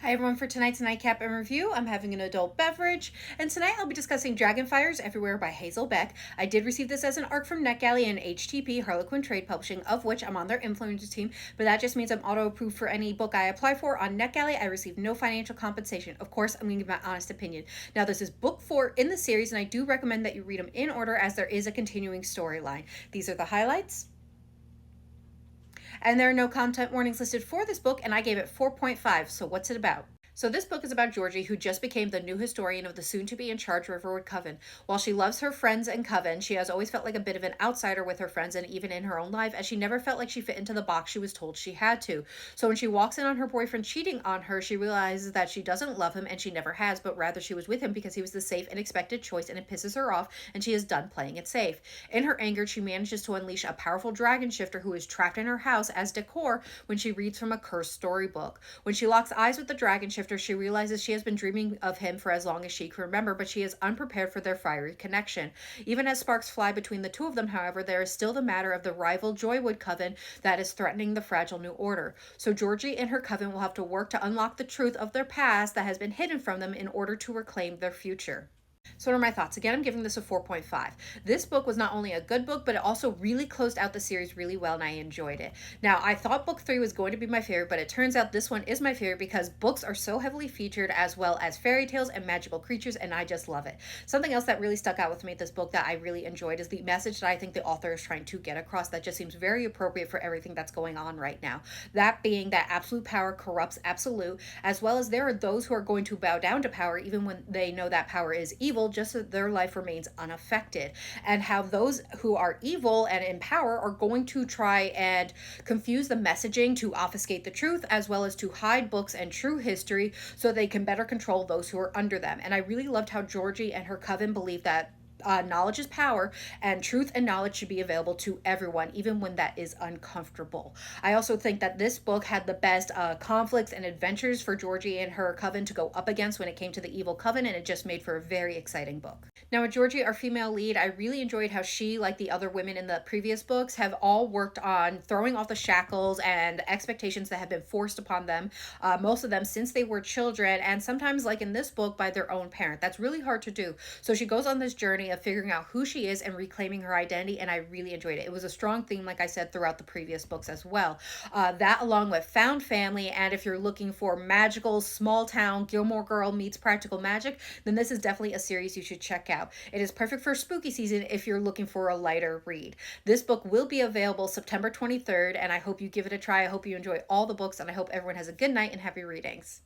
Hi everyone, for tonight's Nightcap and review, I'm having an adult beverage, and tonight I'll be discussing Dragonfires Everywhere by Hazel Beck. I did receive this as an ARC from NetGalley and HTP, Harlequin Trade Publishing, of which I'm on their influencer team, but that just means I'm auto-approved for any book I apply for. On NetGalley, I receive no financial compensation. Of course, I'm going to give my honest opinion. Now, this is book 4 in the series, and I do recommend that you read them in order as there is a continuing storyline. These are the highlights. And there are no content warnings listed for this book, and I gave it 4.5. So what's it about? So this book is about Georgie, who just became the new historian of the soon-to-be-in-charge Riverwood Coven. While she loves her friends and Coven, she has always felt like a bit of an outsider with her friends and even in her own life, as she never felt like she fit into the box she was told she had to. So when she walks in on her boyfriend cheating on her, she realizes that she doesn't love him, and she never has, but rather she was with him because he was the safe and expected choice, and it pisses her off, and she is done playing it safe. In her anger, she manages to unleash a powerful dragon shifter who is trapped in her house as decor when she reads from a cursed storybook. When she locks eyes with the dragon shifter, she realizes she has been dreaming of him for as long as she can remember, but she is unprepared for their fiery connection. Even as sparks fly between the two of them, however, there is still the matter of the rival Joywood Coven that is threatening the fragile new order. So Georgie and her coven will have to work to unlock the truth of their past that has been hidden from them in order to reclaim their future. So what are my thoughts? Again, I'm giving this a 4.5. This book was not only a good book, but it also really closed out the series really well, and I enjoyed it. Now, I thought book 3 was going to be my favorite, but it turns out this one is my favorite because books are so heavily featured, as well as fairy tales and magical creatures, and I just love it. Something else that really stuck out with me this book that I really enjoyed is the message that I think the author is trying to get across that just seems very appropriate for everything that's going on right now. That being that absolute power corrupts absolute, as well as there are those who are going to bow down to power even when they know that power is evil, just so their life remains unaffected, and how those who are evil and in power are going to try and confuse the messaging to obfuscate the truth, as well as to hide books and true history so they can better control those who are under them. And I really loved how Georgie and her coven believe that knowledge is power, and truth and knowledge should be available to everyone, even when that is uncomfortable. I also think that this book had the best conflicts and adventures for Georgie and her coven to go up against when it came to the evil coven, and it just made for a very exciting book. Now, with Georgie, our female lead, I really enjoyed how she, like the other women in the previous books, have all worked on throwing off the shackles and expectations that have been forced upon them, most of them since they were children, and sometimes, like in this book, by their own parent. That's really hard to do. So she goes on this journey of figuring out who she is and reclaiming her identity, and I really enjoyed it. It was a strong theme, like I said, throughout the previous books as well. That, along with found family, and if you're looking for magical, small town, Gilmore Girl meets practical magic, then this is definitely a series you should check out. It is perfect for spooky season if you're looking for a lighter read. This book will be available September 23rd, and I hope you give it a try. I hope you enjoy all the books, and I hope everyone has a good night and happy readings.